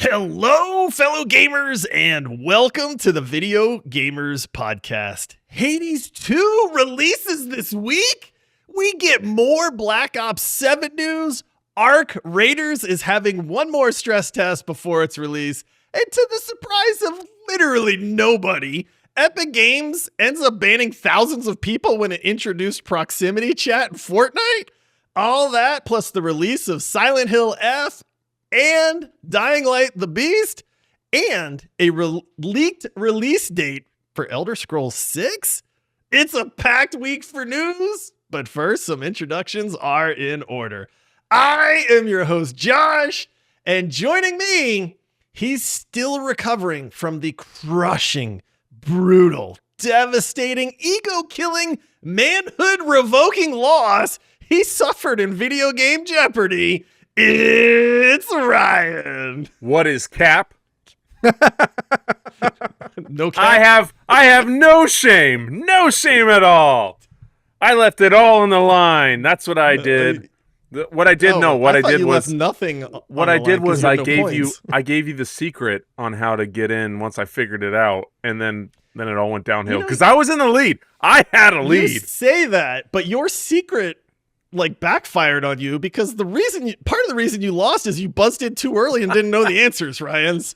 Hello, fellow gamers, and welcome to the Video Gamers Podcast. Hades 2 releases this week. We get more Black Ops 7 news. Ark Raiders is having one more stress test before its release. And to the surprise of literally nobody, Epic Games ends up banning thousands of people when it introduced proximity chat in Fortnite. All that plus the release of Silent Hill F and Dying Light the Beast, and a leaked release date for Elder Scrolls 6? It's a packed week for news, but first, some introductions are in order. I am your host, Josh, and joining me, he's still recovering from the crushing, brutal, devastating, ego-killing, manhood-revoking loss he suffered in video game Jeopardy! It's Ryan. What is cap? No cap. I have no shame at all. I left it all on the line. That's what I did. What I did was nothing. What I did was I gave you the secret on how to get in once I figured it out, and then it all went downhill because I was in the lead. I had a lead. You say that, but your secret backfired on you because part of the reason you lost is you buzzed in too early and didn't know the answers, Ryan. So.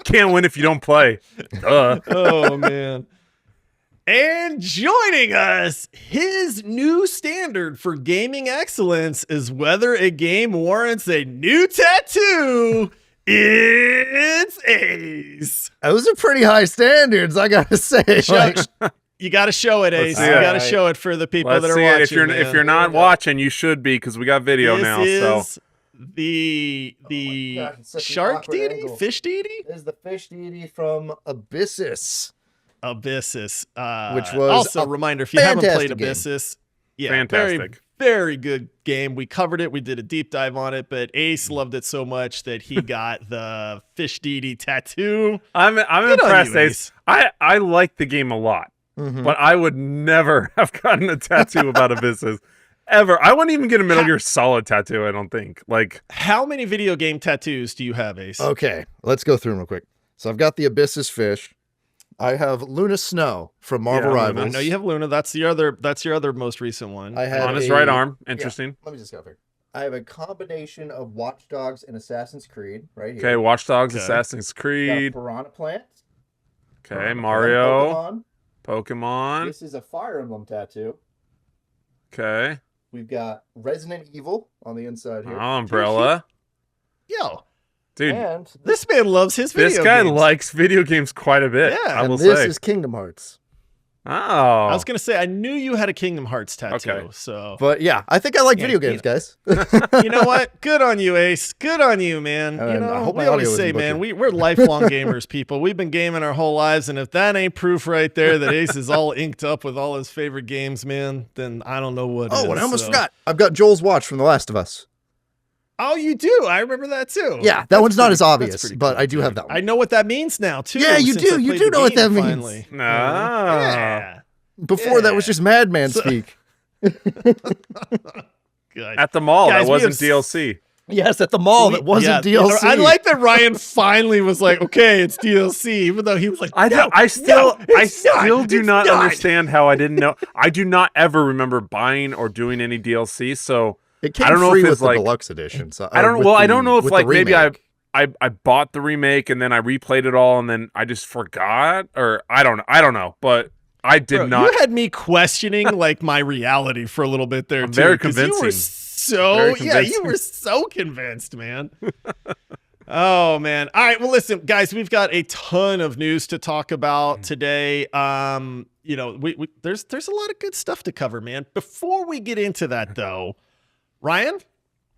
Can't win if you don't play. Oh man. And joining us, his new standard for gaming excellence is whether a game warrants a new tattoo. It's Ace. Those are pretty high standards, I gotta say. You got to show it, Ace. You got to show it for the people that are watching. If you're not watching, you should be because we got video now. This is the shark deity, fish deity. This is the fish deity from Abyssus. Which was also a reminder if you haven't played Abyssus. Yeah, fantastic, very good game. We covered it. We did a deep dive on it, but Ace loved it so much that he got the fish deity tattoo. I'm impressed, Ace. I like the game a lot. Mm-hmm. But I would never have gotten a tattoo about Abyssus. Ever. I wouldn't even get a Metal Gear Solid tattoo, I don't think. How many video game tattoos do you have, Ace? Okay, let's go through them real quick. So I've got the Abyssus fish. I have Luna Snow from Marvel Rivals. I know you have Luna. That's your other most recent one. I have on his right arm. Interesting. Yeah, let me just go here. I have a combination of Watch Dogs and Assassin's Creed right here. Okay, Watch Dogs, Assassin's Creed. Piranha Plant. Okay, Mario. Pokemon. This is a Fire Emblem tattoo. Okay. We've got Resident Evil on the inside here. Oh, Umbrella. Yo. Dude, and this man loves his video games. This guy likes video games quite a bit. Yeah, I will say. This is Kingdom Hearts. Oh. I was going to say, I knew you had a Kingdom Hearts tattoo. Okay. But yeah, I think I like video games, guys. You know what? Good on you, Ace. Good on you, man. We always say, man, we're lifelong gamers, people. We've been gaming our whole lives, and if that ain't proof right there that Ace is all inked up with all his favorite games, man, then I don't know what is. Oh, and I almost forgot. I've got Joel's watch from The Last of Us. Oh, you do? I remember that too. Yeah, that one's not as obvious, but I do have that one. I know what that means now, too. Yeah, you do. You do know what that means. Finally. No. Yeah. Before that was just madman speak. Good. At the mall, guys, that wasn't DLC. Yes, at the mall, that wasn't DLC. I like that Ryan finally was like, okay, it's DLC, even though he was like, I still do not understand how I didn't know. I do not ever remember buying or doing any DLC, so it came I don't know free if with it's the like deluxe edition. So I don't know if maybe I bought the remake and then I replayed it all and then I just forgot, or I don't know, but I did not. You had me questioning my reality for a little bit there. I'm very convincing. You were so convinced, man. Oh man. All right. Well, listen, guys, we've got a ton of news to talk about today. There's a lot of good stuff to cover, man. Before we get into that, though, Ryan,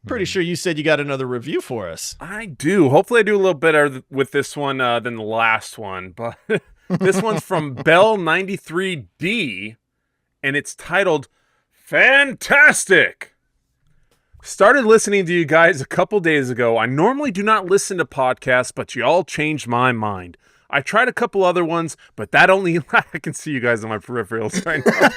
pretty sure you said you got another review for us. I do. Hopefully, I do a little better with this one than the last one, but. This one's from Bell93D, and it's titled Fantastic. Started listening to you guys a couple days ago. I normally do not listen to podcasts, but you all changed my mind. I tried a couple other ones, but that only... I can see you guys on my peripherals right now.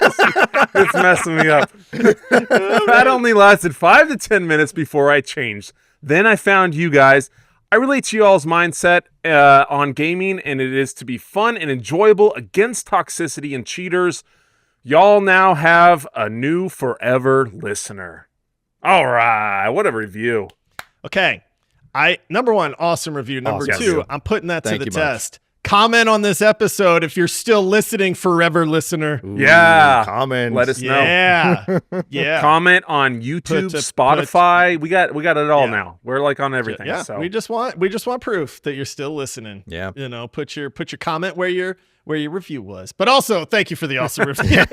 It's messing me up. That only lasted 5 to 10 minutes before I changed. Then I found you guys. I relate to y'all's mindset on gaming, and it is to be fun and enjoyable against toxicity and cheaters. Y'all now have a new forever listener. All right, what a review. Okay. Number one, awesome review. Number Awesome. two, Yes. I'm putting that Thank to the you much. test. Comment on this episode if you're still listening, forever listener. Ooh, Yeah. Comments. Let us know. Yeah. Yeah. Comment on YouTube, Spotify. We got it all Yeah. now. We're like on everything. Yeah. So We just want proof that you're still listening. Yeah. You know, put your comment where your review was. But also, thank you for the awesome review.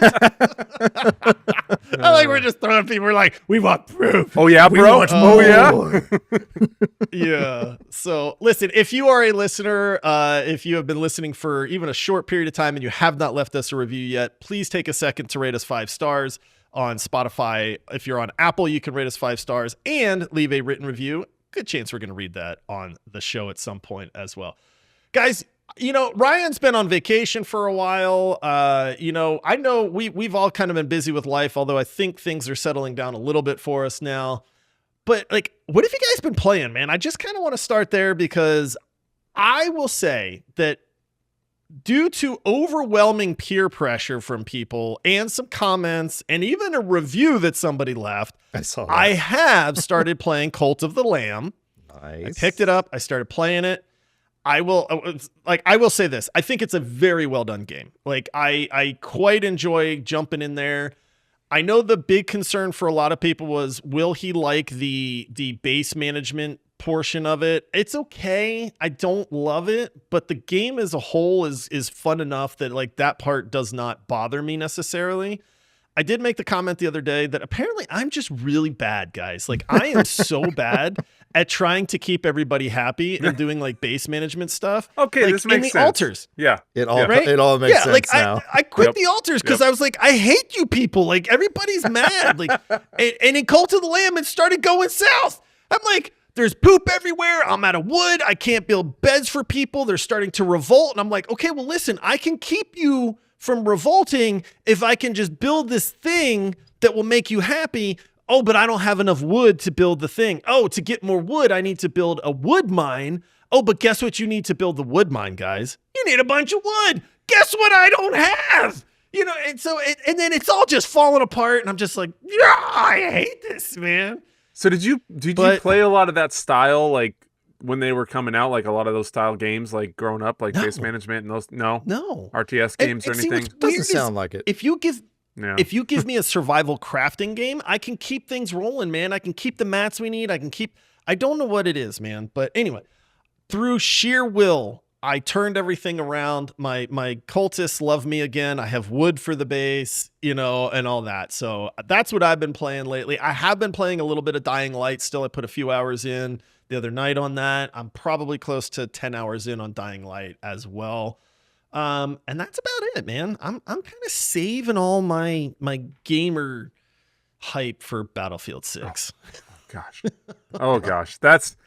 I like we're just throwing people. We're like, we want proof. oh yeah, We bro. want Oh yeah. Yeah. So listen, if you are a listener, if you have been listening for even a short period of time and you have not left us a review yet, please take a second to rate us 5 stars on Spotify. If you're on Apple, you can rate us 5 stars and leave a written review. Good chance we're going to read that on the show at some point as well. Guys, you know, Ryan's been on vacation for a while. You know, I know we've all kind of been busy with life, although I think things are settling down a little bit for us now. But like, what have you guys been playing, man? I just kind of want to start there because I will say that due to overwhelming peer pressure from people and some comments and even a review that somebody left, I saw that. I have started playing Cult of the Lamb. Nice. I picked it up. I started playing it. I will say this. I think it's a very well done game. Like I quite enjoy jumping in there. I know the big concern for a lot of people was, will he like the base management portion of it? It's okay. I don't love it, but the game as a whole is fun enough that like that part does not bother me necessarily. I did make the comment the other day that apparently I'm just really bad, guys. Like I am so bad at trying to keep everybody happy and doing like base management stuff. Okay, like, this makes in the sense. altars. Yeah. It all Right? it all makes Yeah, sense like now. I quit Yep. the altars because I was like, I hate you people. Like everybody's mad. Like, and in Cult of the Lamb, it started going south. I'm like, there's poop everywhere. I'm out of wood. I can't build beds for people. They're starting to revolt. And I'm like, okay, well, listen, I can keep you from revolting if I can just build this thing that will make you happy. Oh, but I don't have enough wood to build the thing. Oh, to get more wood, I need to build a wood mine. Oh, but guess what you need to build the wood mine, guys? You need a bunch of wood. Guess what I don't have? You know, and so, and then it's all just falling apart. And I'm just like, yeah, I hate this, man. So did you play a lot of that style, like when they were coming out, like a lot of those style games, like growing up, like base management and those? No RTS games or And see, anything. what's weird Doesn't is sound like it. If you give Yeah. If you give me a survival crafting game, I can keep things rolling, man. I can keep the mats we need. I don't know what it is, man. But anyway, through sheer will, I turned everything around. My cultists love me again. I have wood for the base, you know, and all that. So that's what I've been playing lately. I have been playing a little bit of Dying Light still. I put a few hours in the other night on that. I'm probably close to 10 hours in on Dying Light as well. And that's about it, man. I'm kind of saving all my gamer hype for Battlefield 6. Oh gosh. That's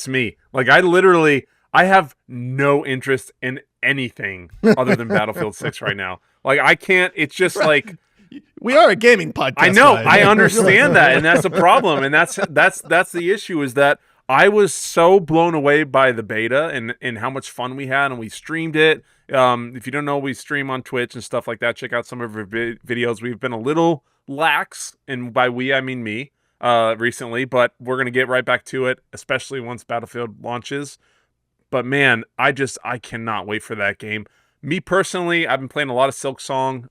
me. Like I have no interest in anything other than Battlefield 6 right now. Like I can't, it's just like, We are a gaming podcast. I know, Ryan. I understand that, and that's a problem, and that's the issue, is that I was so blown away by the beta and how much fun we had, and we streamed it. If you don't know, we stream on Twitch and stuff like that. Check out some of our videos. We've been a little lax, and by we I mean me, recently, but we're gonna get right back to it, especially once Battlefield launches. But man, I cannot wait for that game. Me personally, I've been playing a lot of Silksong.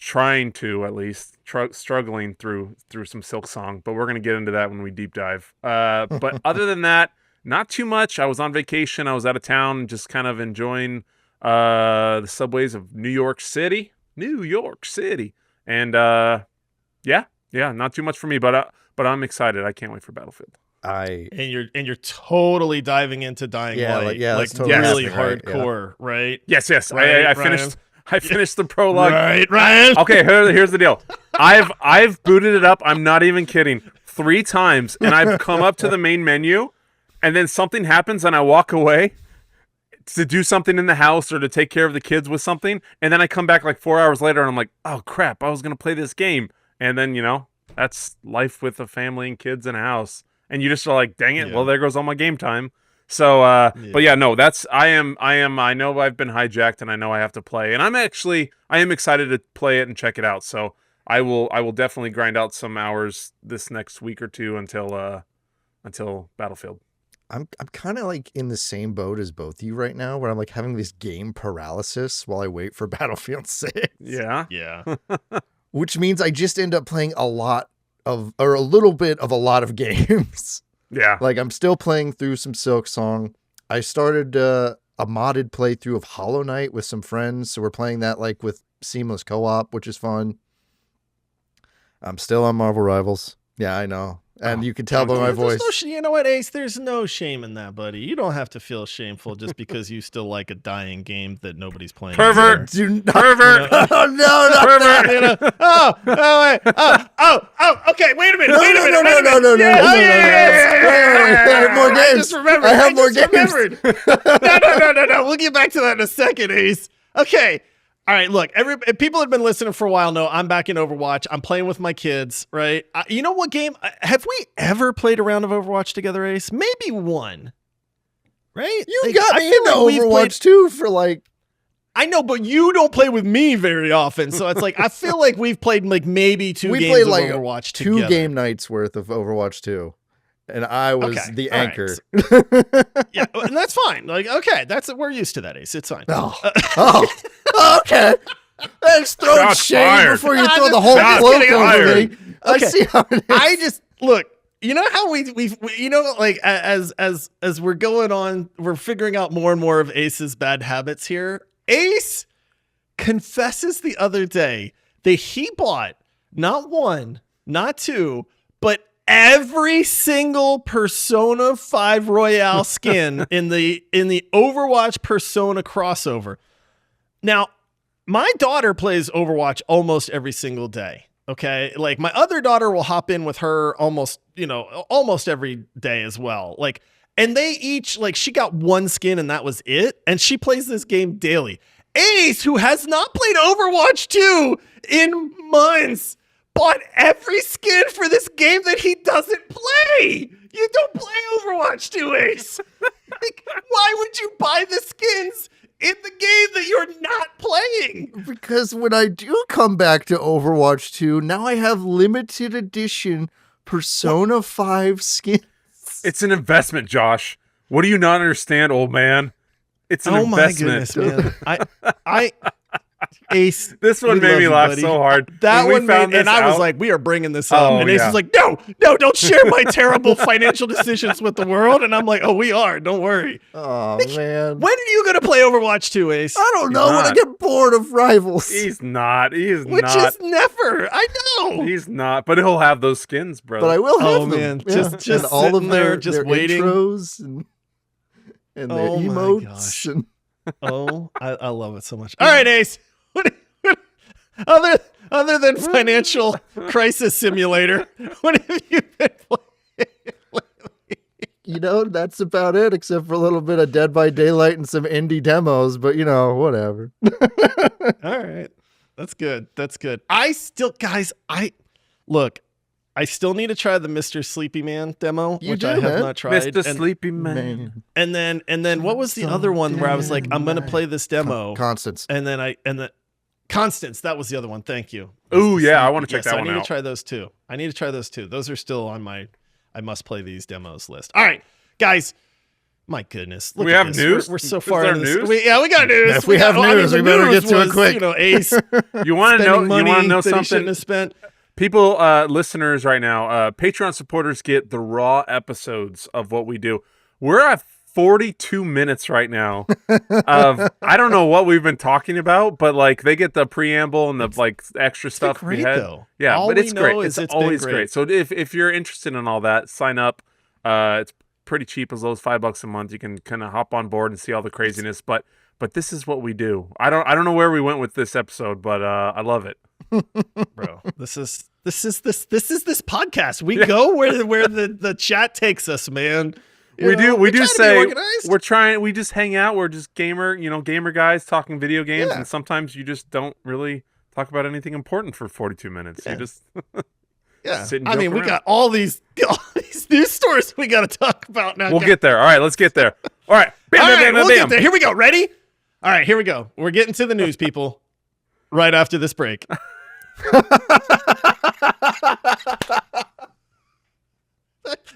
Trying to, at least struggling through some Silksong, but we're gonna get into that when we deep dive. But other than that, not too much. I was on vacation. I was out of town, just kind of enjoying the subways of New York City, and yeah, not too much for me. But I'm excited. I can't wait for Battlefield. And you're totally diving into Dying Light, that's totally really happening, hardcore, right? Yes. Right, I finished the prologue. Right, Ryan. Okay, here's the deal. I've booted it up. I'm not even kidding. 3 times, and I've come up to the main menu, and then something happens, and I walk away to do something in the house or to take care of the kids with something, and then I come back like 4 hours later, and I'm like, oh crap, I was gonna play this game, and then that's life with a family and kids in a house, and you just are like, dang it, Yeah. well, there goes all my game time. So, but yeah, no, I know I've been hijacked, and I know I have to play, and I am excited to play it and check it out. So I will definitely grind out some hours this next week or two until Battlefield. I'm kind of like in the same boat as both of you right now, where I'm like having this game paralysis while I wait for Battlefield 6. Yeah. Yeah. Which means I just end up playing a little bit of a lot of games. Yeah. Like I'm still playing through some Silk Song. I started a modded playthrough of Hollow Knight with some friends, so we're playing that like with seamless co-op, which is fun. I'm still on Marvel Rivals. Yeah, I know. And you can tell by my voice. You know what, Ace? There's no shame in that, buddy. You don't have to feel shameful just because you still like a dying game that nobody's playing. Pervert! Do not, Pervert! Oh, no, not Pervert! that. You know? Oh, okay. Wait a minute. No, wait a no, minute. no, wait a no, minute. no, no, Yeah, no, oh, no, yeah, I have more I games. just remembered. I have more games. Remembered. No. We'll get back to that in a second, Ace. Okay. All right, look, people have been listening for a while know I'm back in Overwatch. I'm playing with my kids, right? You know what game? Have we ever played a round of Overwatch together, Ace? Maybe one, right? You got me into Overwatch too for like. I know, but you don't play with me very often, so it's like I feel like we've played like maybe two We games played of like Overwatch two together. game nights worth of Overwatch 2. And I was Okay, the all right. anchor. Yeah, and that's fine. Like, okay, we're used to that, Ace. It's fine. Okay. Let's throw Shots shade fired. before you I'm throw the just- whole I'm just cloak kidding, I'm over me. kidding. Let's Okay. see how it is. I just look. You know how we you know, like as we're going on, we're figuring out more and more of Ace's bad habits here. Ace confesses the other day that he bought not one, not two, but every single Persona 5 Royale skin in the Overwatch Persona crossover. Now, my daughter plays Overwatch almost every single day. Okay. Like my other daughter will hop in with her almost every day as well. Like, and they each, like, she got one skin and that was it. And she plays this game daily. Ace, who has not played Overwatch 2 in months, bought every skin for this game that he doesn't play. You don't play Overwatch 2, Ace. Like, why would you buy the skins in the game that you're not playing? Because when I do come back to Overwatch 2, now I have limited edition Persona 5 skins. It's an investment, Josh. What do you not understand, old man? It's an investment. My goodness, man. I Ace. This one we made love me you, laugh buddy. so hard. That When we one found made, and this I was out- like, we are bringing this up. Oh, And Ace yeah. was like, no, don't share my terrible financial decisions with the world. And I'm like, oh, we are. Don't worry. Oh, man. When are you going to play Overwatch 2, Ace? I don't know. When I not. get bored of Rivals. He's not. He's Which not. is never. I know. He's not. But he'll have those skins, brother. But I will have Oh, them. man. Yeah. Just and all of sitting there, their, just their waiting. intros and their Oh, my emotes. gosh. And Oh, I love it so much. All right, Ace. Other than Financial Crisis Simulator, what have you been playing? you know, that's about it, except for a little bit of Dead by Daylight and some indie demos, but you know, whatever. All right. That's good. That's good. I still need to try the Mr. Sleepy Man demo, You which do, I have man. not tried. Mr. And, Sleepy Man. and then what was the other one where I was like, I'm going to play this demo. Constance. And then Constance, that was the other one. Thank you. Ooh, yeah, I want to check that I one need out. to try those too. Those are still on my I must play these demos list. All right, guys. My goodness. Look We at have this. news? We're so Is far there into this. news? We got news. If we have news, we better get to it was, quick. You know, Ace You want to know? spending money You want to know that he something? shouldn't have spent. People, listeners, right now, Patreon supporters get the raw episodes of what we do. We're at 42 minutes right now of I don't know what we've been talking about, but like they get the preamble and the like extra stuff great, we had. though. Yeah, All but we it's know great. is It's it's been always great. great. So if you're interested in all that, sign up. It's pretty cheap, as low as $5 a month. You can kind of hop on board and see all the craziness. But this is what we do. I don't know where we went with this episode, but I love it. Bro, this is this podcast. We go where the chat takes us, man. We do try to be say organized. we just hang out. We're just gamer guys talking video games, Yeah. and sometimes you just don't really talk about anything important for 42 minutes. Yeah. You just Yeah. sit and I joke mean, we around. got all these news stories we got to talk about now. We'll guys. get there. All right, let's get there. All right. Bam, All bam, right, bam, bam, we'll get bam. there. Here we go. Ready? All right, here we go. We're getting to the news, people, right after this break.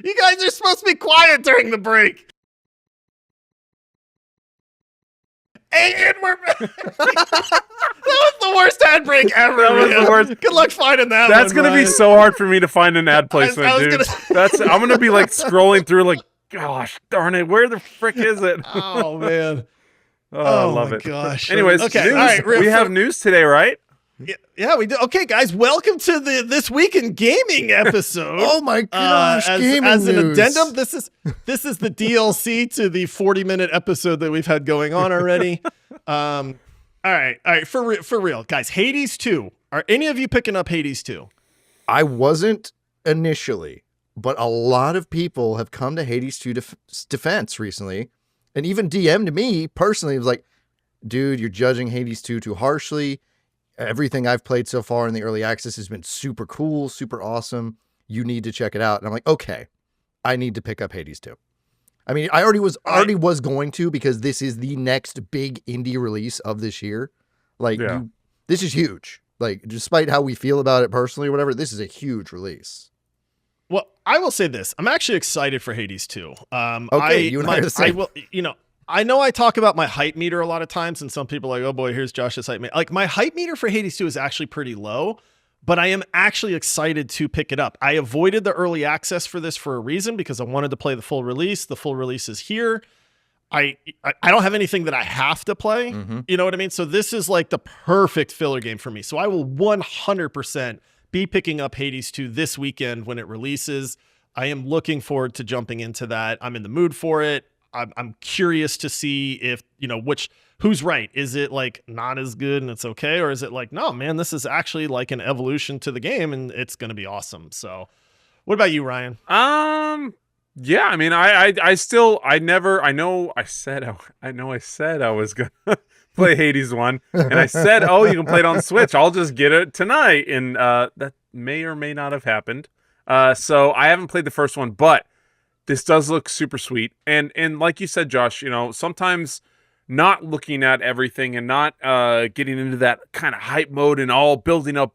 You guys are supposed to be quiet during the break. And we're back. That was the worst ad break ever. That was man. the worst. Good luck finding that That's one, gonna be Ryan. so hard for me to find an ad placement, I was dude. gonna- I'm gonna be like scrolling through, like, gosh darn it, where the frick is it? Oh, man. I love my it. gosh. Anyways, Okay, news. all right, We have news today, right? Yeah, we do. Okay, guys, welcome to the This Week in Gaming episode. Oh my gosh, gaming as an news. addendum, this is the DLC to the 40-minute episode that we've had going on already. All right, for real, guys. Hades 2. Are any of you picking up Hades 2? I wasn't initially, but a lot of people have come to Hades 2 defense recently, and even DM'd me personally. It was like, dude, you're judging Hades 2 too harshly. Everything I've played so far in the early access has been super cool, super awesome. You need to check it out. And I'm like, okay, I need to pick up Hades 2. I mean, I already was going to, because this is the next big indie release of this year. Like, Yeah. this is huge. Like, despite how we feel about it personally or whatever, this is a huge release. Well, I will say this. I'm actually excited for Hades 2. Okay, you and I are the same. I will, I know I talk about my hype meter a lot of times, and some people are like, oh boy, here's Josh's hype meter. Like, my hype meter for Hades 2 is actually pretty low, but I am actually excited to pick it up. I avoided the early access for this for a reason, because I wanted to play the full release. The full release is here. I don't have anything that I have to play. Mm-hmm. You know what I mean? So this is like the perfect filler game for me. So I will 100% be picking up Hades 2 this weekend when it releases. I am looking forward to jumping into that. I'm in the mood for it. I'm curious to see if, who's right. Is it like not as good and it's okay? Or is it like, no, man, this is actually like an evolution to the game and it's going to be awesome. So what about you, Ryan? Yeah, I mean, I know I said I was gonna play Hades 1, and I said, oh, you can play it on Switch. I'll just get it tonight, and that may or may not have happened. So I haven't played the first one, but this does look super sweet. And like you said, Josh, sometimes not looking at everything and not getting into that kind of hype mode and all building up,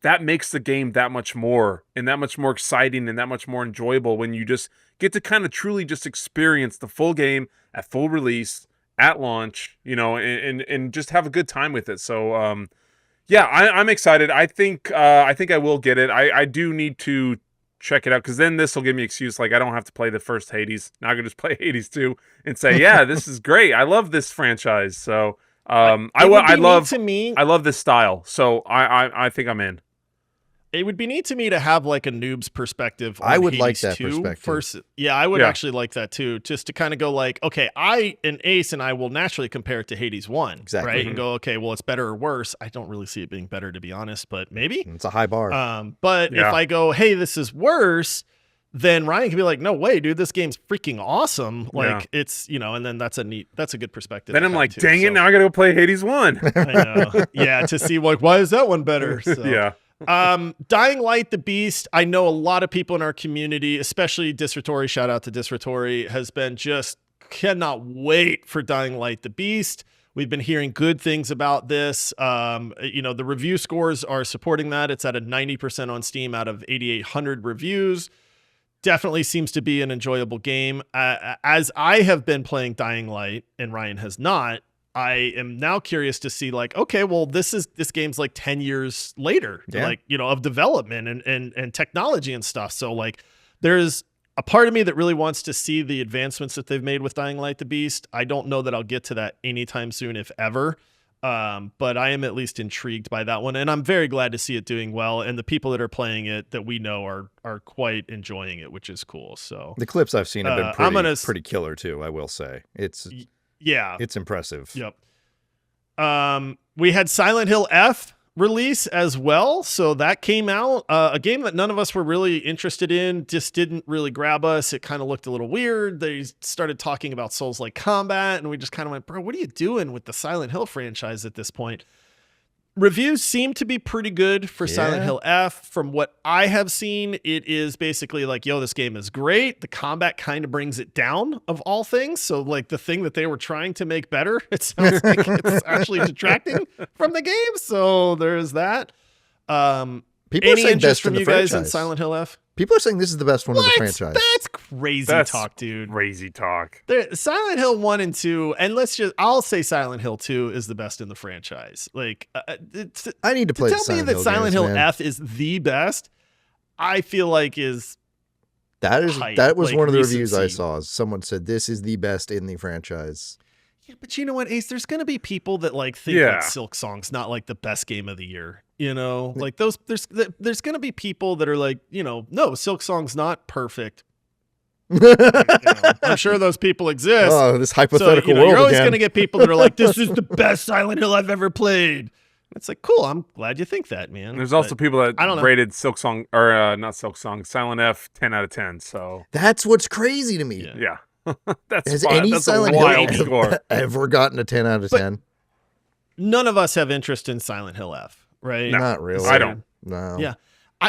that makes the game that much more exciting and that much more enjoyable when you just get to kind of truly just experience the full game at full release at launch, and just have a good time with it. So, yeah, I'm excited. I think I will get it. I do need to check it out, because then this will give me an excuse. Like, I don't have to play the first Hades. Now I can just play Hades 2 and say, yeah, this is great. I love this franchise. So, I love this style. So I think I'm in. It would be neat to me to have like a noob's perspective on I would Hades like that 2 perspective. first. Yeah, I would actually like that too. Just to kind of go like, okay, Ace and I will naturally compare it to Hades 1. Exactly. Right? Mhm. And go, okay, well, it's better or worse. I don't really see it being better, to be honest, but maybe. It's a high bar. But Yeah. if I go, hey, this is worse, then Ryan can be like, no way, dude, this game's freaking awesome. Like, it's, and then that's a good perspective. Then to I'm have like, too. dang it, So, now I gotta go play Hades 1. I know. Yeah, to see like, why is that one better? So. Yeah. Dying Light the Beast, I know a lot of people in our community, especially Disratory, shout out to Disratory, has been just cannot wait for Dying Light the Beast. We've been hearing good things about this. The review scores are supporting that. It's at a 90% on Steam out of 8,800 reviews. Definitely seems to be an enjoyable game. As I have been playing Dying Light and Ryan has not, I am now curious to see like, okay, well, this game's like 10 years later, Yeah. like, of development and technology and stuff. So like there's a part of me that really wants to see the advancements that they've made with Dying Light the Beast. I don't know that I'll get to that anytime soon, if ever. But I am at least intrigued by that one. And I'm very glad to see it doing well. And the people that are playing it that we know are quite enjoying it, which is cool. So The clips I've seen have been I'm pretty killer too, I will say. It's impressive. Yep. We had Silent Hill F release as well. So that came out, a game that none of us were really interested in, just didn't really grab us. It kind of looked a little weird. They started talking about Souls-like combat and we just kind of went, bro, what are you doing with the Silent Hill franchise at this point? Reviews seem to be pretty good for Silent Yeah. Hill F. From what I have seen, it is basically like, yo, this game is great. The combat kind of brings it down of all things. So like the thing that they were trying to make better, it sounds like it's actually detracting from the game. So there's that. People are Any saying interest best from in you the guys in franchise. Silent Hill F? People are saying this is the best one of the What? franchise. That's crazy That's talk, dude. Crazy talk. Silent Hill 1 and 2, and I'll say Silent Hill 2 is the best in the franchise. Like, I need to play to the tell me Silent that Hill Silent games, Hill man. F is the best, I feel like is hype, That was like one of the reviews I recency. saw. Someone said this is the best in the franchise. Yeah, but you know what, Ace? There's gonna be people that like think Yeah. like Silk Song's not like the best game of the year. You know, like there's gonna be people that are like, no, Silk Song's not perfect. I'm sure those people exist. Oh, this So, hypothetical you're world always again. going to get people that are like, this is the best Silent Hill I've ever played. It's like, cool. I'm glad you think that, man. There's also people that I don't know. rated Silk Song, or not Silk Song, Silent F 10 out of 10. So, That's what's crazy to me. Yeah. yeah. That's Has fine. any That's Silent a Hill wild game score. ever gotten a 10 out of 10? None of us have interest in Silent Hill F, right? No, Not really. I don't. No. Yeah.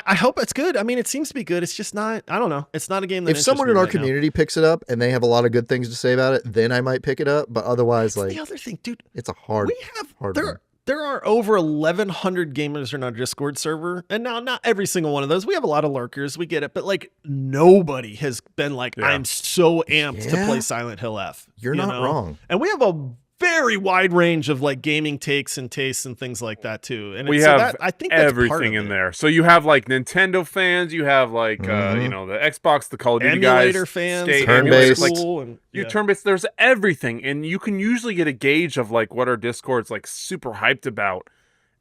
I hope it's good. I mean, it seems to be good. It's just not, I don't know. It's not a game that If interests someone me in our right now. community picks it up and they have a lot of good things to say about it, then I might pick it up. But otherwise, That's like, the other thing, dude. it's a hard. We have hard there. one. There are over 1,100 gamers in our Discord server, and now not every single one of those. We have a lot of lurkers, we get it, but like nobody has been like, Yeah. I'm so amped to Yeah. play Silent Hill F. You're you not know? wrong. And we have a very wide range of like gaming takes and tastes and things like that too. And We so have that, I think that's part everything of in it. there. So you have like Nintendo fans, you have like Mhm. the Xbox, the Call of Duty Emulator guys, fans, stay Turn-based. emulators, like cool, and you yeah. turn-based. There's everything, and you can usually get a gauge of like what our Discord's like super hyped about,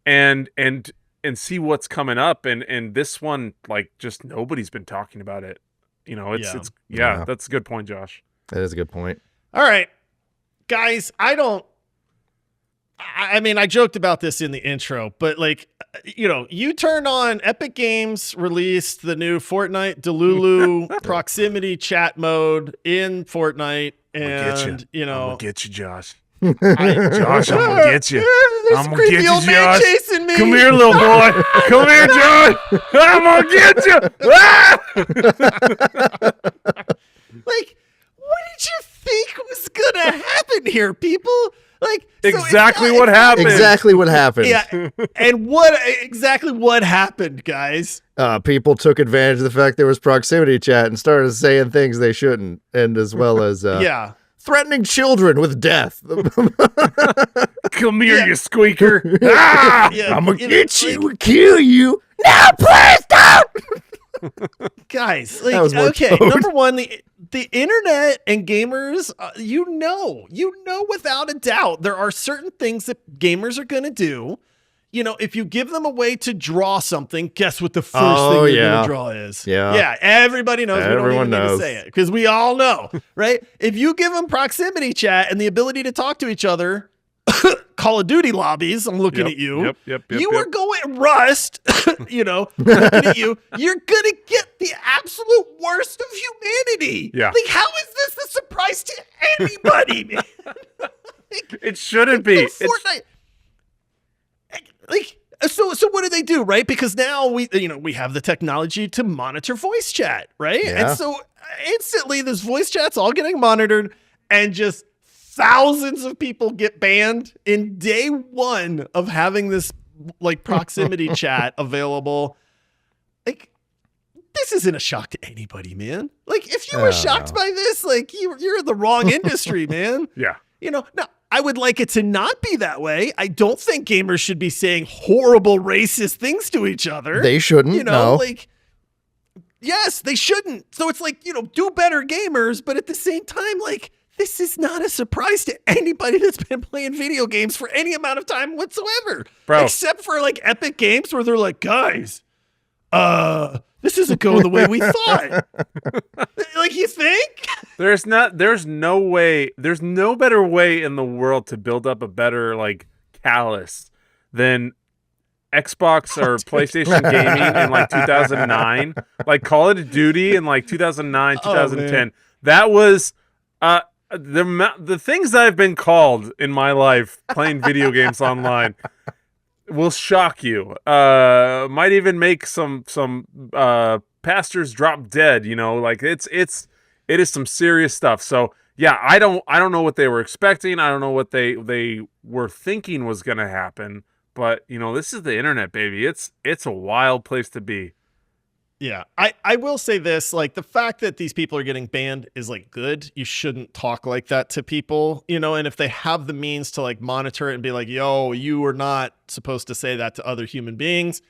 and see what's coming up. And this one, like, just nobody's been talking about it. Yeah. Yeah. That's a good point, Josh. That is a good point. All right, guys, I mean, I joked about this in the intro, but like, you turn on Epic Games released the new Fortnite Delulu proximity chat mode in Fortnite, and I'm gonna get you, Josh. I- Josh, I'm gonna get you. There's I'm a gonna creepy get you, old man Josh. chasing me. Come here, little boy. Come here, Josh. I'm gonna get you. Ah! Like, what did you think was gonna happen here, people? Like, so it's Exactly not- what it's not- happened. Exactly what happened. Yeah, and what happened, guys? People took advantage of the fact there was proximity chat and started saying things they shouldn't, and as well as Yeah. threatening children with death. Come here, Yeah. you squeaker. Ah! Yeah, I'm gonna you know, get you like- and kill you. No, please don't. Guys, That was like, more okay, Toad. number one, the internet and gamers, you know without a doubt, there are certain things that gamers are going to do. If you give them a way to draw something, guess what the first Oh, thing they're yeah. going to draw is? Yeah. Yeah, everybody knows. Everyone we don't even need knows. to say it because we all know, right? If you give them proximity chat and the ability to talk to each other, Call of Duty lobbies, I'm looking at you. Yep. You are going Rust, looking at you. You're going to get the absolute worst of humanity. Yeah. Like, how is this a surprise to anybody, man? It shouldn't be. Fortnite. Like, so what do, right? Because now we have the technology to monitor voice chat, right? Yeah. And so instantly this voice chat's all getting monitored, and just thousands of people get banned in day one of having this like proximity chat available. Like, this isn't a shock to anybody, man. Like, if you were shocked by this, like, you're in the wrong industry, man. Yeah. Now I would like it to not be that way. I don't think gamers should be saying horrible racist things to each other. They shouldn't. No. Like, yes, they shouldn't. So it's like, do better, gamers, but at the same time, like, this is not a surprise to anybody that's been playing video games for any amount of time whatsoever. Bro. Except for like Epic Games where they're like, guys, this isn't going the way we thought. Like, you think? There's no better way in the world to build up a better like callus than Xbox or PlayStation gaming in like 2009, like Call of Duty in like 2009, 2010. That was the things that I've been called in my life playing video games online will shock you. Might even make some pastors drop dead. You know, like it is some serious stuff. So yeah, I don't know what they were expecting. I don't know what they were thinking was going to happen. But you know, this is the internet, baby. It's a wild place to be. Yeah, I will say this, like the fact that these people are getting banned is like good. You shouldn't talk like that to people, you know, and if they have the means to like monitor it and be like, yo, you are not supposed to say that to other human beings,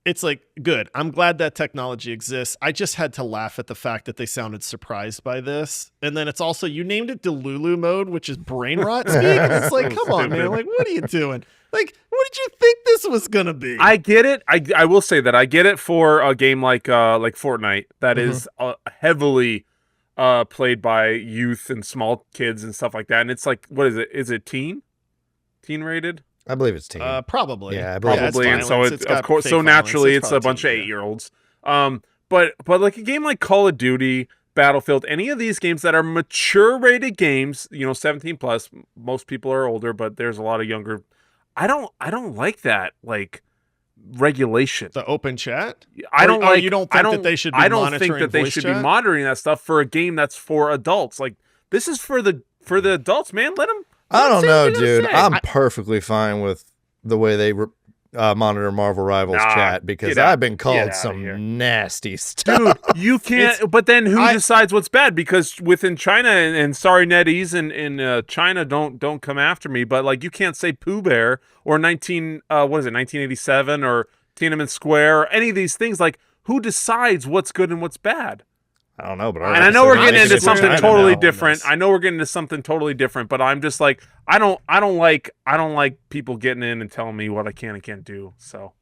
it's like good. I'm glad that technology exists. I just had to laugh at the fact that they sounded surprised by this. And then it's also, you named it Delulu mode, which is brain rot speak. And it's like, come on, man. Like, what are you doing? Like, what did you think this was going to be? I get it. I will say that I get it for a game like Fortnite that is heavily played by youth and small kids and stuff like that. And it's like, what is it? Is it teen rated? I believe it's teen. Probably. Yeah, I believe Probably. Yeah, and so it's of course, so naturally it's a bunch of teen, 8-year-olds. But like a game like Call of Duty, Battlefield, any of these games that are mature rated games, you know, 17 plus, most people are older, but there's a lot of younger. I don't like that, like, regulation. The open chat? I don't like. You don't think that they should be I don't monitoring think that they voice should chat? be monitoring that stuff for a game that's for adults. Like, this is for the adults, man. Let them. I don't know, what they're dude. gonna say. I'm perfectly fine with the way they monitor Marvel Rivals chat because I've been called some nasty stuff. Dude, you can't. But then who decides what's bad? Because within China, and sorry, Netties in China, don't come after me. But like, you can't say Pooh Bear or 1987 or Tiananmen Square or any of these things. Like, who decides what's good and what's bad? I don't know, but and I know we're getting into something totally different. This. I know we're getting into something totally different, but I'm just like, I don't like people getting in and telling me what I can and can't do. So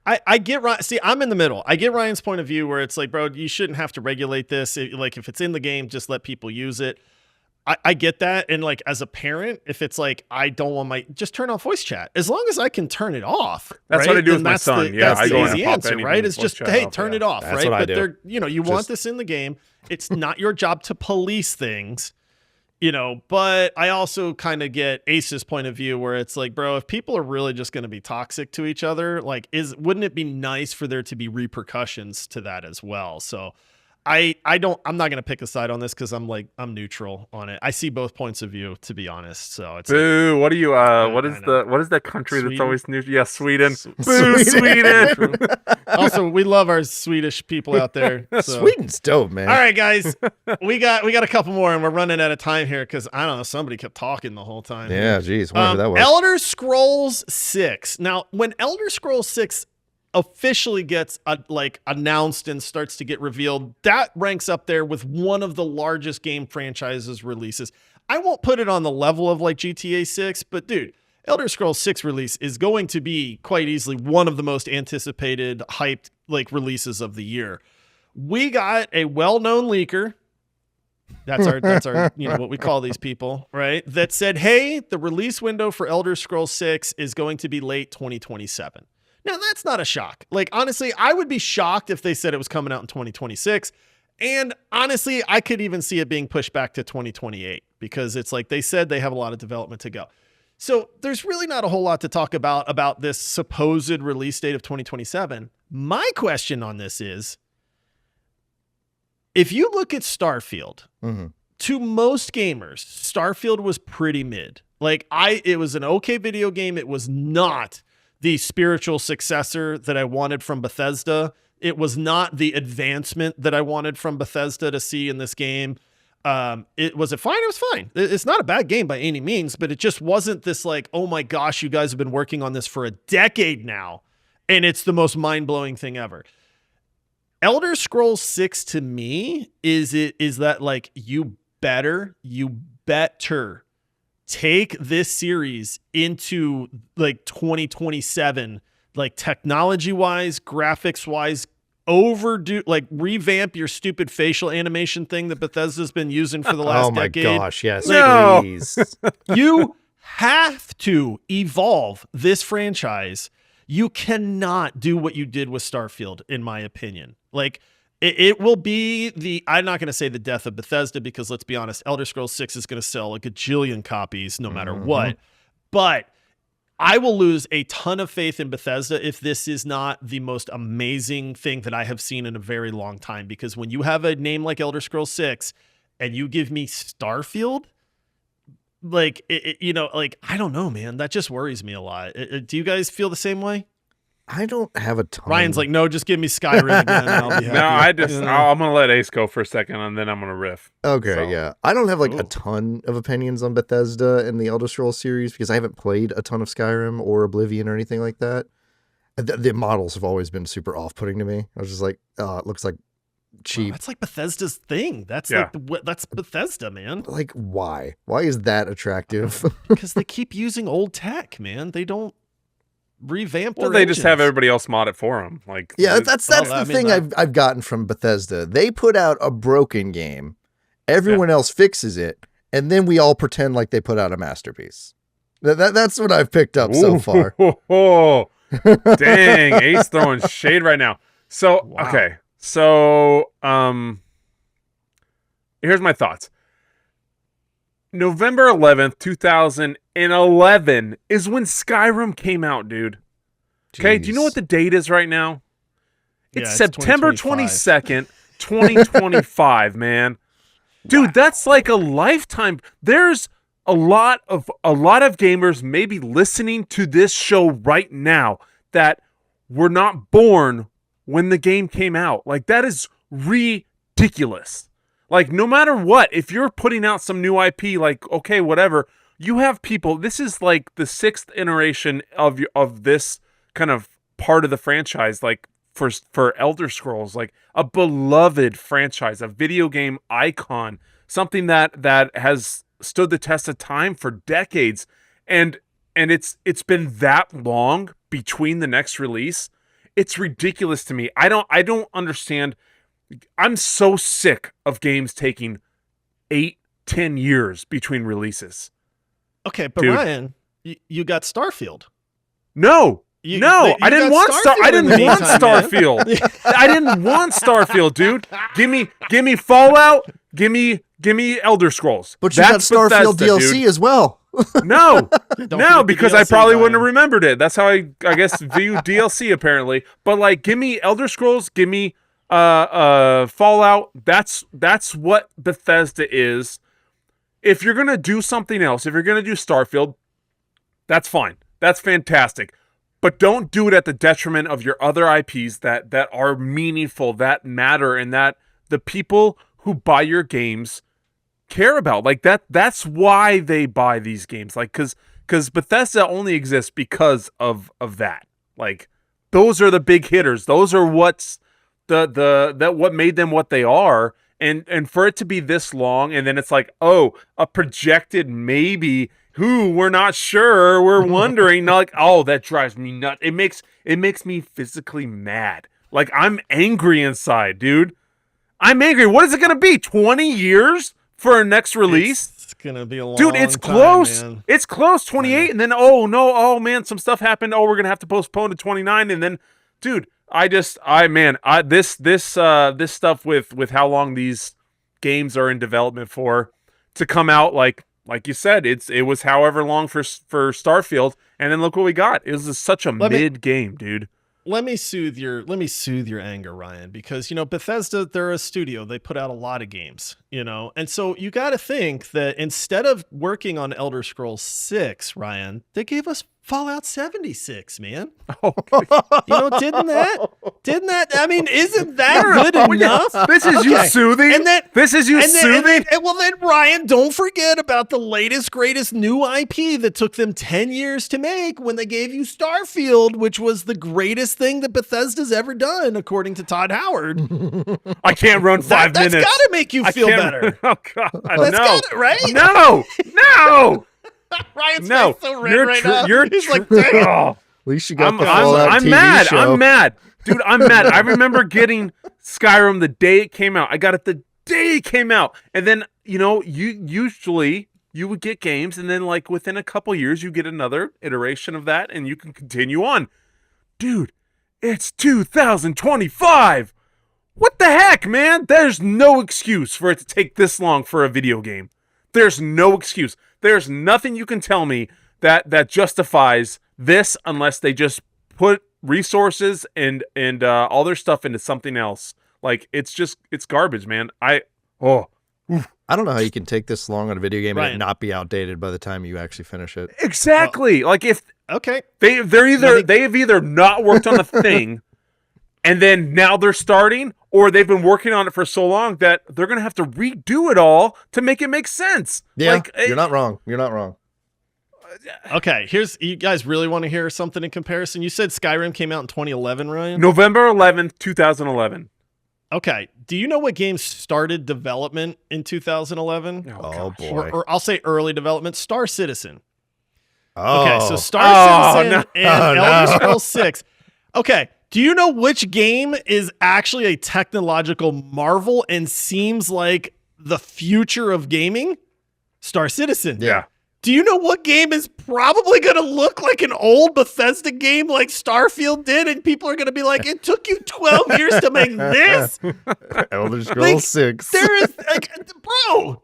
I get Ryan. See, I'm in the middle. I get Ryan's point of view where it's like, bro, you shouldn't have to regulate this. Like, if it's in the game, just let people use it. I get that. And like, as a parent, if it's like, I don't want just turn off voice chat. As long as I can turn it off. That's right? what I do with And my that's son. That's I the go easy and pop answer, anything right? with It's voice just, chat hey, off, turn yeah. it off, That's right? what I But do. they're, you want this in the game. It's not your job to police things. But I also kind of get Ace's point of view where it's like, bro, if people are really just going to be toxic to each other, like, wouldn't it be nice for there to be repercussions to that as well? So I'm not going to pick a side on this because I'm neutral on it. I see both points of view, to be honest. So it's boo. What are you? What is that country Sweden? that's always neutral? Yeah, Sweden. Sweden. Boo, Sweden. Also, we love our Swedish people out there. So. Sweden's dope, man. All right, guys, we got a couple more, and we're running out of time here because I don't know, somebody kept talking the whole time. Yeah, geez, whatever that was. Elder Scrolls 6. Now, when Elder Scrolls 6 officially gets announced and starts to get revealed, that ranks up there with one of the largest game franchises releases. I won't put it on the level of like GTA 6, but dude, Elder Scrolls 6 release is going to be quite easily one of the most anticipated, hyped like releases of the year. We got a well-known leaker. That's our what we call these people, right? That said, hey, the release window for Elder Scrolls 6 is going to be late 2027. Now, that's not a shock. Like, honestly, I would be shocked if they said it was coming out in 2026. And honestly, I could even see it being pushed back to 2028 because it's like they said they have a lot of development to go. So there's really not a whole lot to talk about this supposed release date of 2027. My question on this is, if you look at Starfield, to most gamers, Starfield was pretty mid. Like, it was an okay video game. It was not the spiritual successor that I wanted from Bethesda. It was not the advancement that I wanted from Bethesda to see in this game. Was it fine? It was fine. It's not a bad game by any means, but it just wasn't this like, oh my gosh, you guys have been working on this for a decade now, and it's the most mind-blowing thing ever. Elder Scrolls 6 to me is that like, you better take this series into like 2027, like technology wise, graphics wise, revamp your stupid facial animation thing that Bethesda's been using for the last decade. Oh my gosh, yes, No. please. You have to evolve this franchise. You cannot do what you did with Starfield, in my opinion. Like, it will be I'm not going to say the death of Bethesda because let's be honest, Elder Scrolls 6 is going to sell a gajillion copies no matter what. But I will lose a ton of faith in Bethesda if this is not the most amazing thing that I have seen in a very long time. Because when you have a name like Elder Scrolls 6 and you give me Starfield, like, I don't know, man. That just worries me a lot. Do you guys feel the same way? I don't have a ton. Ryan's like, no, just give me Skyrim again and I'll be happy. No, I'm going to let Ace go for a second and then I'm going to riff. Okay, So. yeah. I don't have like a ton of opinions on Bethesda and the Elder Scrolls series because I haven't played a ton of Skyrim or Oblivion or anything like that. The models have always been super off-putting to me. I was just like, oh, it looks like cheap. Well, that's like Bethesda's thing. That's that's Bethesda, man. Like, why? Why is that attractive? Because they keep using old tech, man. They don't revamp their Well, they just have engines. everybody else mod it for them. Like, Yeah, that's the thing I've gotten from Bethesda. They put out a broken game, everyone else fixes it, and then we all pretend like they put out a masterpiece. That's what I've picked up so far. Dang, Ace throwing shade right now. So, Wow. okay. So, here's my thoughts. November 11th, 2011 is when Skyrim came out, dude. Okay, do you know what the date is right now? It's Yeah, September 2025. 22nd, 2025, man. Dude, that's like a lifetime. There's a lot of gamers maybe listening to this show right now that were not born when the game came out. Like, that is ridiculous. Like, no matter what, if you're putting out some new IP, like, okay, whatever, you have people. This is like the 6th iteration of this kind of part of the franchise, like for Elder Scrolls, like a beloved franchise, a video game icon, something that has stood the test of time for decades, and it's been that long between the next release. It's ridiculous to me. I don't understand. I'm so sick of games taking 8-10 years between releases. Okay, but Dude. Ryan, you got Starfield. I didn't want Starfield in the meantime, Starfield. I didn't want Starfield, dude. Give me Fallout. Give me Elder Scrolls. But you got Starfield Bethesda, DLC dude. as well. No, Don't no, forget the because I DLC, probably wouldn't have Ryan. remembered it. That's how I guess view DLC apparently. But like, give me Elder Scrolls. Give me Fallout. That's what Bethesda is. If you're gonna do something else, if you're gonna do Starfield, that's fine. That's fantastic. But don't do it at the detriment of your other IPs that are meaningful, that matter, and that the people who buy your games care about. Like, that's why they buy these games. Like, because Bethesda only exists because of that. Like, those are the big hitters. Those are what's what made them what they are. And for it to be this long, and then it's like, oh, a projected maybe. Who we're not sure, we're wondering. Like, oh, that drives me nuts. It makes me physically mad. Like, I'm angry inside, dude. I'm angry. What is it gonna be? 20 years for a next release? It's gonna be a long Dude, it's time, close. man. It's close. 28, and then oh man, some stuff happened. Oh, we're gonna have to postpone to 29, and then, dude, this stuff with how long these games are in development for to come out like you said, it was however long for Starfield, and then look what we got. It was such a mid game, dude. Let me soothe your anger, Ryan, because Bethesda, they're a studio. They put out a lot of games, and so you got to think that instead of working on Elder Scrolls 6, Ryan, they gave us Fallout 76, man. Okay. Didn't that? I mean, isn't that good enough? This is you soothing. This is you soothing. Well, then, Ryan, don't forget about the latest, greatest new IP that took them 10 years to make when they gave you Starfield, which was the greatest thing that Bethesda's ever done, according to Todd Howard. I can't run 5 minutes. That's got to make you feel better. Oh God, That's gotta, right? No. Ryan's No, face so red right now. you're He's like, dang it. oh. At least you got the Fallout I'm TV mad. show. I'm mad. Dude, I'm mad. I remember getting Skyrim the day it came out. I got it the day it came out. And then, you usually you would get games, and then like within a couple years you get another iteration of that, and you can continue on. Dude, it's 2025. What the heck, man? There's no excuse for it to take this long for a video game. There's no excuse. There's nothing you can tell me that justifies this unless they just put resources and all their stuff into something else. Like it's garbage, man. I don't know how you can take this long on a video game and Ryan. it not be outdated by the time you actually finish it. exactly like if Okay. they've either not worked on a thing, and then now they're starting, or they've been working on it for so long that they're gonna have to redo it all to make it make sense. Yeah, like, you're not wrong. You're not wrong. Okay. You guys really want to hear something in comparison? You said Skyrim came out in 2011, Ryan? November 11th, 2011. Okay. Do you know what game started development in 2011? Oh, Oh, gosh. boy. Or I'll say early development, Star Citizen. Oh. Okay, so Star Citizen and no. Elder Scrolls 6. Okay, do you know which game is actually a technological marvel and seems like the future of gaming? Star Citizen. Yeah. Do you know what game is probably going to look like an old Bethesda game like Starfield did, and people are going to be like, it took you 12 years to make this? Elder Scrolls Like, 6. There is, like, bro,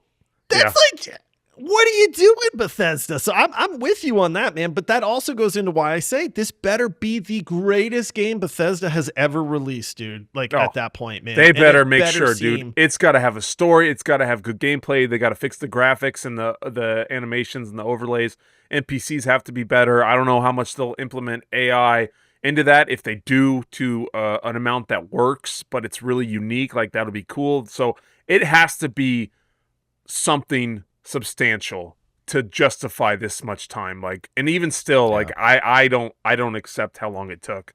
that's like, what are you doing, Bethesda? So I'm with you on that, man. But that also goes into why I say this better be the greatest game Bethesda has ever released, dude. Like at that point, man. They And better it make sure, seem- dude. It's got to have a story. It's got to have good gameplay. They got to fix the graphics and the animations and the overlays. NPCs have to be better. I don't know how much they'll implement AI into that. If they do to an amount that works, but it's really unique, like that'll be cool. So it has to be something substantial to justify this much time. Like, and even still, like I don't accept how long it took.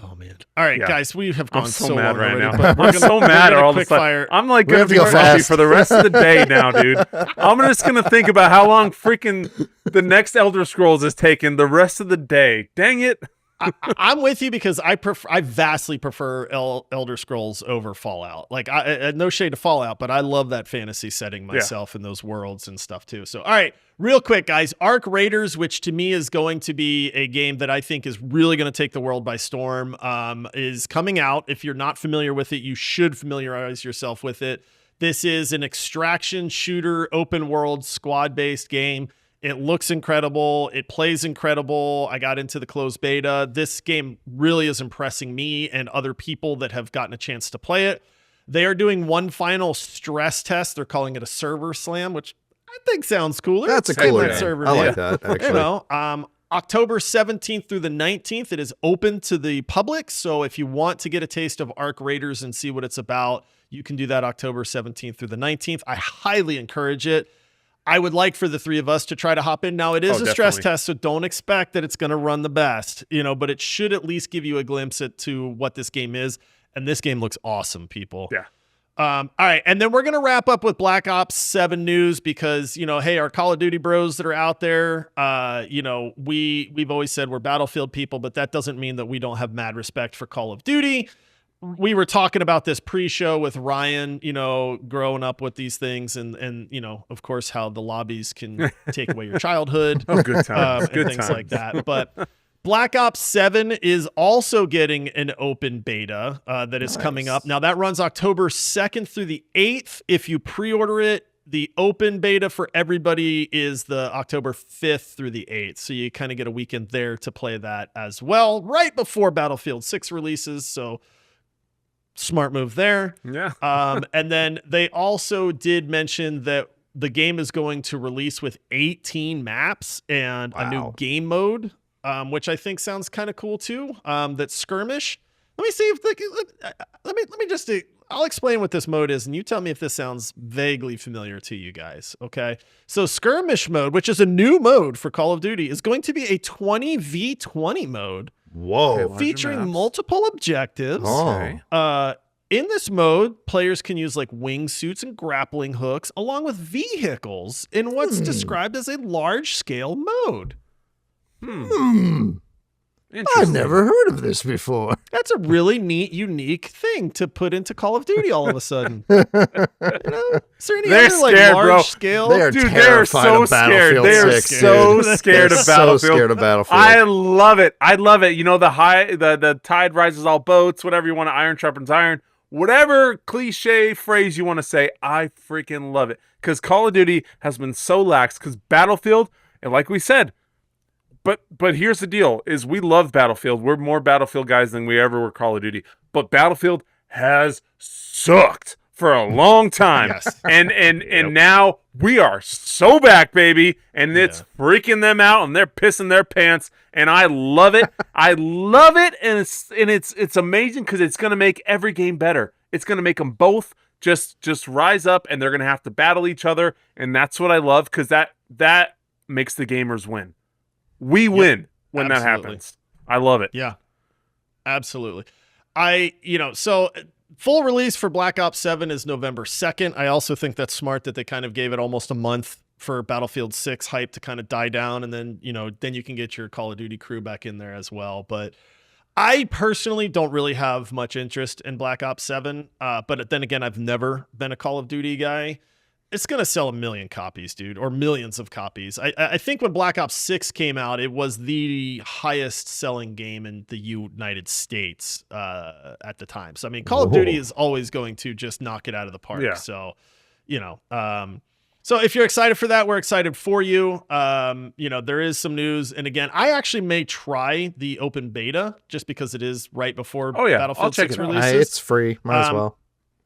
Oh man! All right, guys, we have gone I'm so mad long right already, now. but I'm so mad all of a sudden. fire. I'm like We gonna have to be go grumpy fast. for the rest of the day now, dude. I'm just gonna think about how long freaking the next Elder Scrolls is taking the rest of the day. Dang it! I'm with you because I vastly prefer Elder Scrolls over Fallout. Like, no shade to Fallout, but I love that fantasy setting myself in those worlds and stuff too. So, all right, real quick, guys, Ark Raiders, which to me is going to be a game that I think is really going to take the world by storm, is coming out. If you're not familiar with it, you should familiarize yourself with it. This is an extraction shooter, open world, squad-based game. It looks incredible. It plays incredible. I got into the closed beta. This game really is impressing me and other people that have gotten a chance to play it. They are doing one final stress test. They're calling it a server slam, which I think sounds cooler. That's a Saying cooler that name. server I name. like that, actually. You know, October 17th through the 19th, it is open to the public. So if you want to get a taste of Ark Raiders and see what it's about, you can do that October 17th through the 19th. I highly encourage it. I would like for the three of us to try to hop in. Now, it is a stress test, so don't expect that it's going to run the best, you know, but it should at least give you a glimpse to what this game is. And this game looks awesome, people. Yeah. All right. And then we're going to wrap up with Black Ops 7 news because, you know, hey, our Call of Duty bros that are out there, you know, we've always said we're Battlefield people, but that doesn't mean that we don't have mad respect for Call of Duty. We were talking about this pre-show with Ryan, you know, growing up with these things and you know, of course, how the lobbies can take away your childhood. Oh, good times. And Good things times. like that. But Black Ops 7 is also getting an open beta that is coming up. Now, that runs October 2nd through the 8th. If you pre-order it, the open beta for everybody is the October 5th through the 8th. So you kind of get a weekend there to play that as well, right before Battlefield 6 releases. So smart move there. Yeah. And then they also did mention that the game is going to release with 18 maps and a new game mode, which I think sounds kind of cool too. That's skirmish. Let me see if let me just I'll explain what this mode is and you tell me if this sounds vaguely familiar to you guys. Okay. So skirmish mode, which is a new mode for Call of Duty, is going to be a 20v20 mode. Whoa. Featuring multiple objectives. Oh. In this mode, players can use like wingsuits and grappling hooks along with vehicles in what's described as a large-scale mode. I've never heard of this before. That's a really neat, unique thing to put into Call of Duty all of a sudden. You know? Is there any They're other like scared, bro. large-scale? They are Dude, they are terrified so of scared. Battlefield They are 6, so dude. scared They're of Battlefield. So scared of Battlefield. I love it. I love it. You know, the tide rises all boats, whatever you want to, iron sharpens iron. Whatever cliche phrase you want to say, I freaking love it. Because Call of Duty has been so lax. Because Battlefield, and like we said, But here's the deal: is we love Battlefield. We're more Battlefield guys than we ever were Call of Duty. But Battlefield has sucked for a long time. Yes. And now we are so back, baby, and it's freaking them out, and they're pissing their pants, and I love it. I love it, and it's amazing because it's gonna make every game better. It's gonna make them both just rise up, and they're gonna have to battle each other, and that's what I love because that makes the gamers win. We win when that happens. I love it. Yeah, absolutely. So full release for Black Ops 7 is November 2nd. I also think that's smart that they kind of gave it almost a month for Battlefield 6 hype to kind of die down. And then, then you can get your Call of Duty crew back in there as well. But I personally don't really have much interest in Black Ops 7. But then again, I've never been a Call of Duty guy. It's going to sell 1 million copies, dude, or millions of copies. I think when Black Ops 6 came out, it was the highest selling game in the United States at the time. So, I mean, Call of Duty is always going to just knock it out of the park. Yeah. So, so if you're excited for that, we're excited for you. There is some news. And again, I actually may try the open beta just because it is right before Battlefield 6 releases. It's free. Might as well.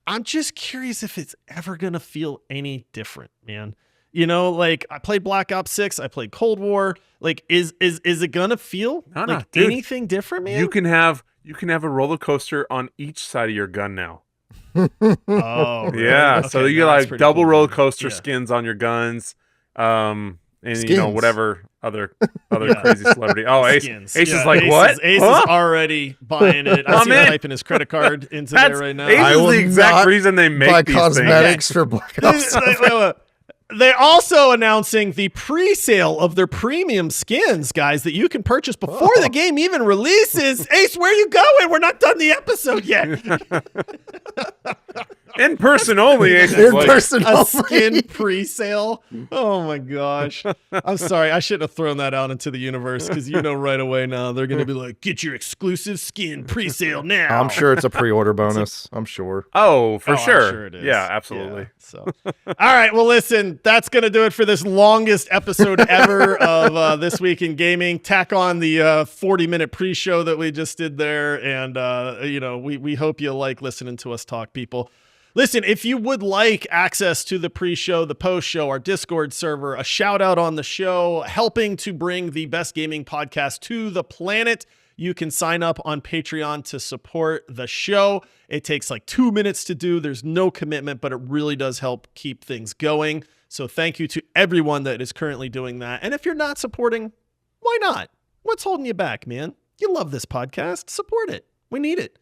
I'm just curious if it's ever going to feel any different, man. Like I played Black Ops 6, I played Cold War. Like, is it going to feel dude, anything different, man? You can have a roller coaster on each side of your gun now. Oh, really? Yeah. Okay, So you get like double cool, roller coaster skins on your guns. And Skins. Whatever other crazy celebrity. Oh, Ace Skins. is like, what? Ace Huh? is already buying it. I see him typing his credit card into there right now. Ace I is will the exact not reason they make buy these cosmetics for Black Ops. They're also announcing the pre-sale of their premium skins, guys, that you can purchase before the game even releases. Ace, where you going? We're not done the episode yet. In person only. Ace In person A only. skin pre-sale? Oh my gosh. I'm sorry. I shouldn't have thrown that out into the universe because right away now they're going to be like, get your exclusive skin pre-sale now. I'm sure it's a pre-order bonus. I'm sure. Oh, for sure. I'm sure it is. Yeah, absolutely. Yeah, so, all right. Well, listen, that's going to do it for this longest episode ever of This Week in Gaming. Tack on the 40-minute pre-show that we just did there. And, we hope you like listening to us talk, people. Listen, if you would like access to the pre-show, the post-show, our Discord server, a shout-out on the show, helping to bring the best gaming podcast to the planet, you can sign up on Patreon to support the show. It takes like 2 minutes to do. There's no commitment, but it really does help keep things going. So thank you to everyone that is currently doing that. And if you're not supporting, why not? What's holding you back, man? You love this podcast. Support it. We need it.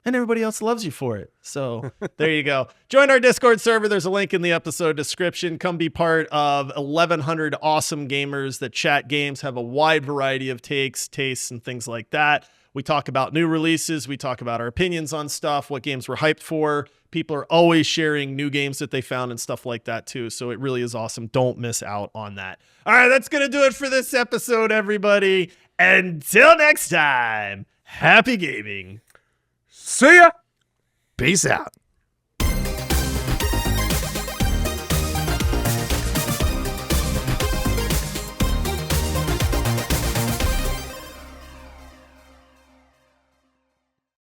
And everybody else loves you for it. So there you go. Join our Discord server. There's a link in the episode description. Come be part of 1,100 awesome gamers that chat games, have a wide variety of takes, tastes, and things like that. We talk about new releases. We talk about our opinions on stuff, what games we're hyped for. People are always sharing new games that they found and stuff like that too. So it really is awesome. Don't miss out on that. All right, that's going to do it for this episode, everybody. Until next time, happy gaming. See ya. Peace out.